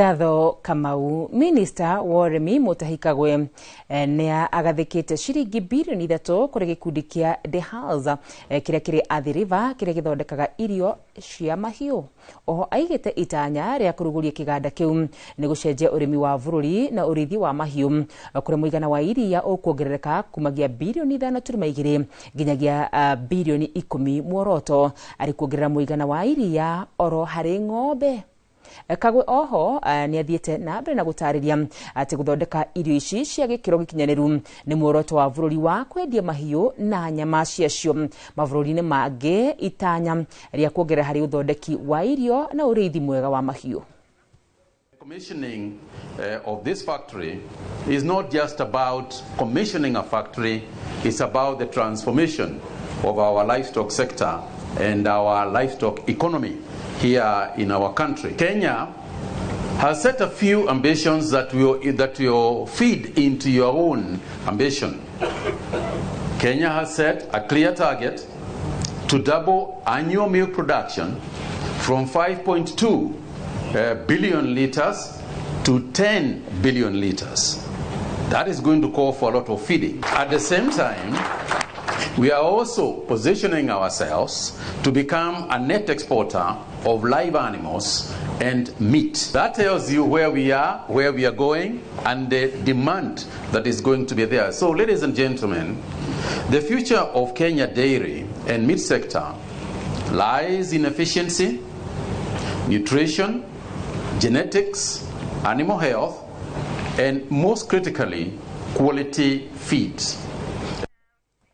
Gatho Kamau, Mĩnĩsta Mutahi Kagwe nĩa agathĩkĩte ciringi mbirioni 3 kũrĩ gĩkundi kĩa The House kĩrĩa kĩrĩ Athi River kĩrĩa gĩthondekaga irio cia mahiũ. Oho aigĩte itanya rĩa kũrugũria kĩganda kĩu nĩ gũcenjia ũrĩmi wa bũrũri na ũrĩithi wa mahiũ kũrĩa mũigana wa iria ũkuongerereka kumagia mbirioni 5.2 nginyagia mbirioni 10 muoroto arĩ kuongerera mũigana wa iria oro harĩ ng'ombe. Kagwe oho nĩ athiĩte na mbere na gũtarĩria atĩ gũthondeka irio ici cia gĩkĩro gĩkinyanĩru nĩ muoroto wa bũrũri wa kwendia mahiũ na nyama ciacio mabũrũri-inĩ mangĩ itanya rĩa kuongerera harĩ ũthondeki wa irio na ũrĩithi mwega wa mahiũ. Commissioning of this factory is not just about commissioning a factory, it's about the transformation of our livestock sector and our livestock economy here in our country. Kenya has set a few ambitions that will feed into your own ambition. Kenya has set a clear target to double annual milk production from 5.2 billion liters to 10 billion liters. That is going to call for a lot of feeding. At the same time, we are also positioning ourselves to become a net exporter of live animals and meat. That tells you where we are going, and the demand that is going to be there. So, ladies and gentlemen, the future of Kenya dairy and meat sector lies in efficiency, nutrition, genetics, animal health, and most critically, quality feeds.